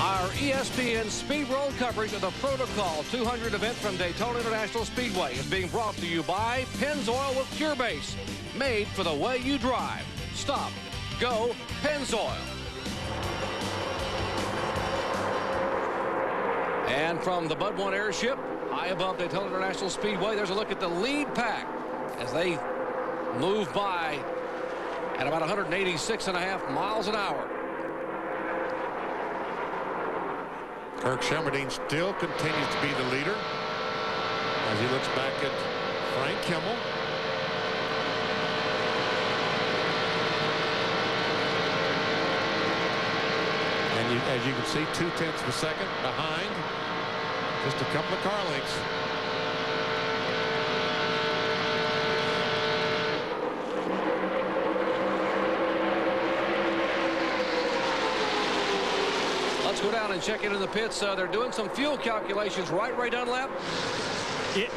Our ESPN Speed Roll coverage of the Pro2Call 200 event from Daytona International Speedway is being brought to you by Pennzoil with Cure Base, made for the way you drive. Stop, go, Pennzoil. And from the Bud 1 airship, high above Daytona International Speedway, there's a look at the lead pack as they move by at about 186.5 miles an hour. Kirk Shelmerdine still continues to be the leader as he looks back at Frank Kimmel. And as you can see, 0.2 of a second behind, just a couple of car lengths. Let's go down and check into the pits. They're doing some fuel calculations, right, Ray Dunlap?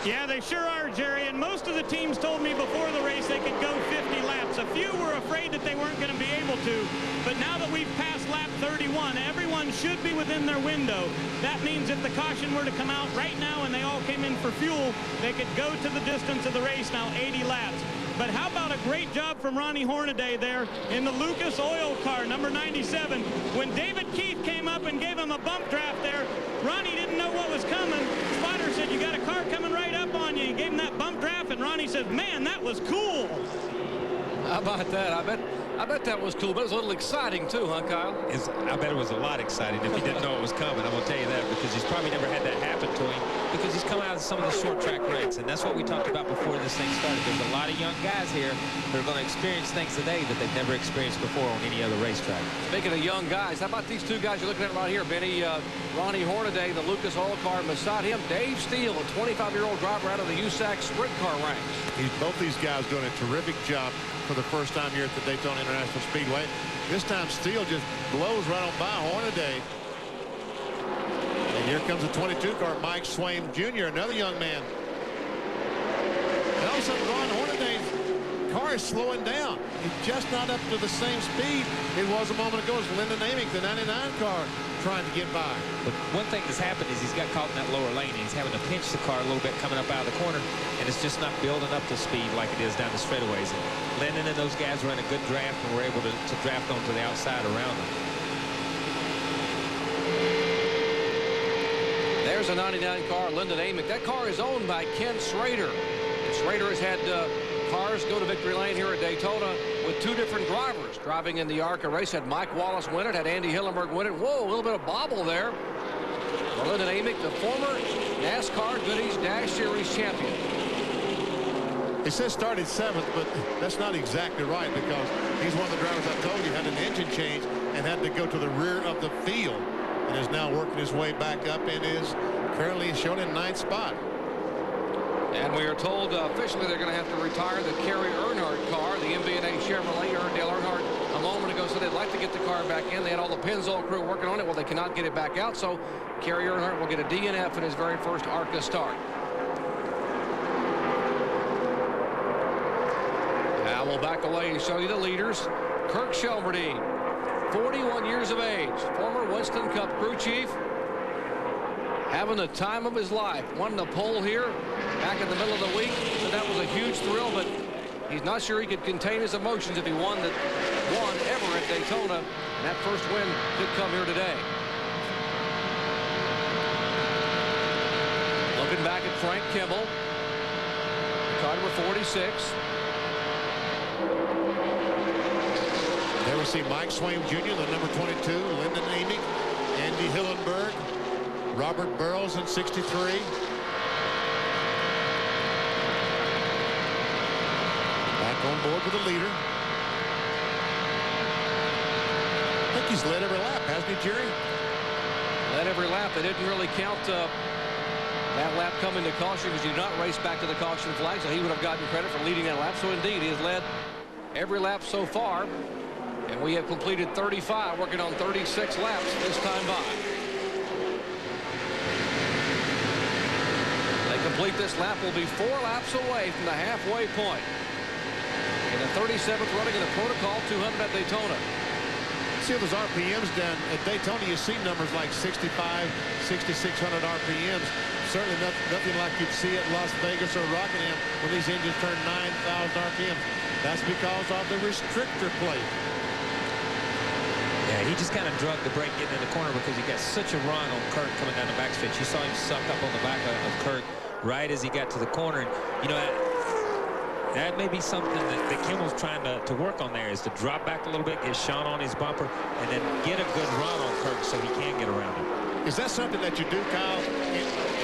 Yeah, they sure are, Jerry. And most of the teams told me before the race they could go 50 laps. A few were afraid that they weren't going to be able to. But now that we've passed lap 31, everyone should be within their window. That means if the caution were to come out right now and they all came in for fuel, they could go to the distance of the race now, 80 laps. But how about a great job from Ronnie Hornaday there in the Lucas Oil car, number 97. When David Keith came up and gave him a bump draft there, Ronnie didn't know what was coming. Spotter said, "You got a car coming right up on you." He gave him that bump draft, and Ronnie said, "Man, that was cool." How about that? I bet that was cool, but it was a little exciting too, huh, Kyle? I bet it was a lot exciting if he didn't know it was coming. I'm going to tell you that, because he's probably never had that happen to him, because he's come out of some of the short track races, and that's what we talked about before this thing started. There's a lot of young guys here that are going to experience things today that they've never experienced before on any other racetrack. Speaking of young guys, how about these two guys you're looking at right here, Benny? Ronnie Hornaday, the Lucas Oil car, and beside him, Dave Steele, a 25-year-old driver out of the USAC sprint car ranks. Both these guys doing a terrific job for the first time here at the Daytona International Speedway. This time Steele just blows right on by Hornaday. And here comes the 22 car, Mike Swaim Jr., another young man. And all of a sudden, Ron Hornaday's car is slowing down. He's just not up to the same speed it was a moment ago as Lyndon Amick, the 99 car, trying to get by. But one thing that's happened is he's got caught in that lower lane, and he's having to pinch the car a little bit coming up out of the corner, and it's just not building up to speed like it is down the straightaways. And Lyndon and those guys ran a good draft and were able to draft onto the outside around them. There's a 99 car, Lyndon Amick. That car is owned by Ken Schrader. And Schrader has had cars go to victory lane here at Daytona with two different drivers. Driving in the ARCA race, had Mike Wallace win it, had Andy Hillenberg win it. Whoa, a little bit of bobble there. Well, Lyndon Amick, the former NASCAR Goodies Dash Series champion. It says started 7th, but that's not exactly right, because he's one of the drivers I told you had an engine change and had to go to the rear of the field, and is now working his way back up and is currently shown in 9th spot. And we are told officially they're going to have to retire the Kerry Earnhardt car, the MB&A Chevrolet. Dale Earnhardt a moment ago said they'd like to get the car back in. They had all the Pennzoil crew working on it. Well, they cannot get it back out, so Kerry Earnhardt will get a DNF in his very first ARCA start. Now we'll back away and show you the leaders. Kirk Shelmerdine, 41 years of age, former Winston Cup crew chief, having the time of his life. Won the pole here back in the middle of the week, so that was a huge thrill, but he's not sure he could contain his emotions if he won ever at Daytona, and that first win could come here today. Looking back at Frank Kimmel, car number 46. There we see Mike Swaim Jr., the number 22, Lyndon Amick, Andy Hillenberg, Robert Burrows in 63. Back on board with the leader. I think he's led every lap, hasn't he, Jerry? Led every lap. They didn't really count that lap coming to caution, because he did not race back to the caution flag, so he would have gotten credit for leading that lap. So indeed, he has led every lap so far, and we have completed 35, working on 36 laps this time by. Complete this lap will be 4 laps away from the halfway point in the 37th running of the Pro2Call 200 at Daytona. see those RPMs down at Daytona. You see numbers like 65, 6,600 RPMs. Certainly nothing like you'd see at Las Vegas or Rockingham when these engines turn 9,000 RPMs. That's because of the restrictor plate. Yeah, he just kind of drugged the brake getting in the corner because he got such a run on Kirk coming down the backstretch. You saw him suck up on the back of Kirk right as he got to the corner. And, you know, that may be something that Kimmel's trying to work on there, is to drop back a little bit, get Sean on his bumper, and then get a good run on Kirk so he can get around him. Is that something that you do, Kyle,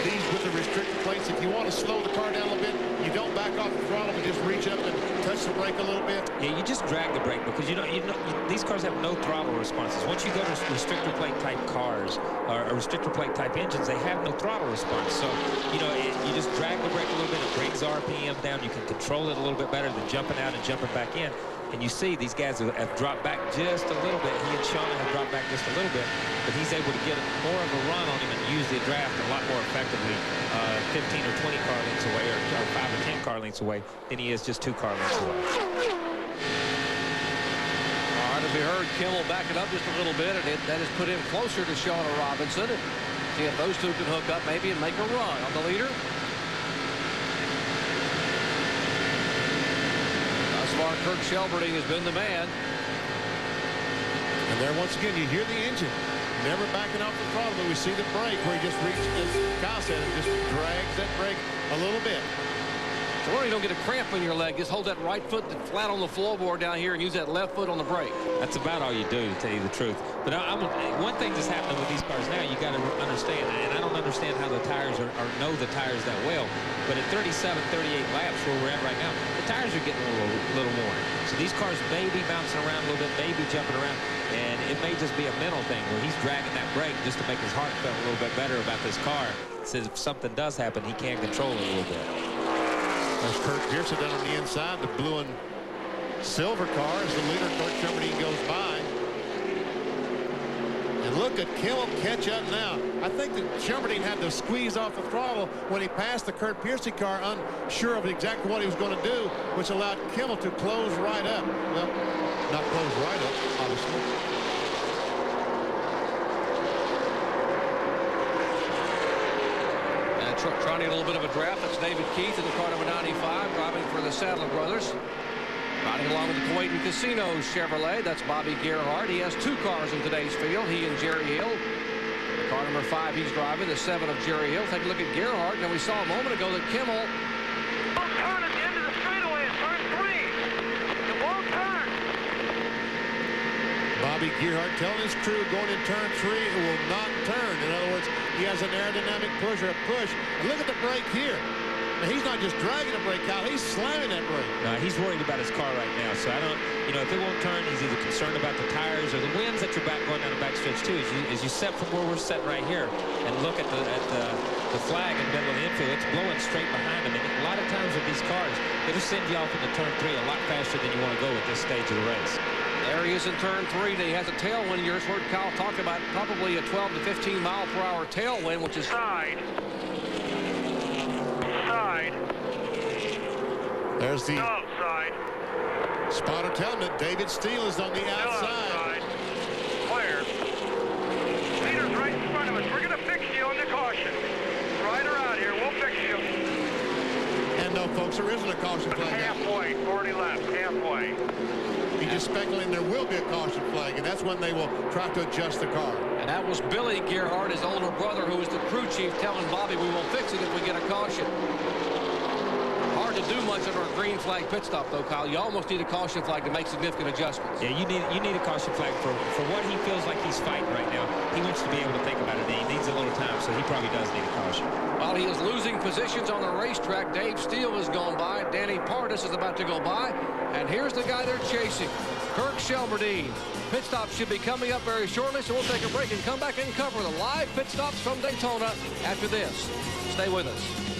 these with the restrictor plates? If you want to slow the car down a little bit, you don't back off the throttle, but just reach up and touch the brake a little bit? Yeah, you just drag the brake because these cars have no throttle responses. Once you go to restrictor plate type cars or restrictor plate type engines, they have no throttle response. So, you know, you just drag the brake a little bit, it brings RPM down. You can control it a little bit better than jumping out and jumping back in. And you see these guys have dropped back just a little bit. He and Sean have dropped back just a little bit, but he's able to get more of a run on him and use the draft a lot more effectively 15 or 20 car lengths away, or 5 or 10 car lengths away, than he is just 2 car lengths away. All right, as we heard, Kimmel backing up just a little bit, and that has put him closer to Sean or Robinson. And see if those two can hook up maybe and make a run on the leader. Kirk Shelberding has been the man. And there once again, you hear the engine never backing off the throttle, but we see the brake where he just reaches, as Kyle said, and just drags that brake a little bit. So where you don't get a cramp in your leg, just hold that right foot flat on the floorboard down here and use that left foot on the brake. That's about all you do, to tell you the truth. But one thing that's happening with these cars now, you got to understand, and I don't understand how the tires know the tires that well, but at 37, 38 laps where we're at right now, the tires are getting a little worn. So these cars may be bouncing around a little bit, may be jumping around, and it may just be a mental thing where he's dragging that brake just to make his heart feel a little bit better about this car. So if something does happen, he can control it a little bit. There's Kurt Pearson down on the inside, the blue and silver car as the leader, Kirk Shelberding, goes by. And look at Kimmel catch up now. I think that Shelberding had to squeeze off the throttle when he passed the Kurt Pearson car, unsure of exactly what he was going to do, which allowed Kimmel to close right up. Well, not close right up, obviously. Trying to get a little bit of a draft. That's David Keith in the car number 95, driving for the Sadler brothers. Riding along with the Kuwait and Casino Chevrolet, that's Bobby Gerhardt. He has 2 cars in today's field, he and Jerry Hill. The car number 5 he's driving, the 7 of Jerry Hill. Take a look at Gerhardt. Now we saw a moment ago that Kimmel won't turn at the end of the straightaway in turn 3. It won't turn. Bobby Gerhardt telling his crew going in turn 3, it will not turn. In other words, he has an aerodynamic push or a push. And look at the brake here. Now, he's not just dragging the brake out, he's slamming that brake. No, he's worried about his car right now. So I don't, you know, if it won't turn, he's either concerned about the tires or the winds that you're back going down the backstretch too. As you set from where we're set right here and look at the flag in the middle of the infield, it's blowing straight behind him. And a lot of times with these cars, it'll send you off into turn 3 a lot faster than you want to go at this stage of the race. There he is in turn 3. He has a tailwind. You just heard Kyle talk about probably a 12 to 15 mile per hour tailwind, which is Side. There's the Outside. spotter telling him David Steele is on the outside. Clear. Leader's right in front of us. We're going to fix you on the caution. Ride her out here. We'll fix you. And no, folks, there isn't a caution flag. Halfway. 40 left. Halfway. He's just speculating there will be a caution flag, and that's when they will try to adjust the car. And that was Billy Gerhardt, his older brother, who is the crew chief, telling Bobby we will fix it if we get a caution. Hard to do much under a green flag pit stop, though, Kyle. You almost need a caution flag to make significant adjustments. Yeah, you need a caution flag for what he feels like he's fighting right now. He wants to be able to think about it, and he needs a little time, so he probably does need a caution. While he is losing positions on the racetrack, Dave Steele has gone by. Danny Pardis is about to go by. And here's the guy they're chasing, Kirk Shelberding. Pit stop should be coming up very shortly, so we'll take a break and come back and cover the live pit stops from Daytona after this. Stay with us.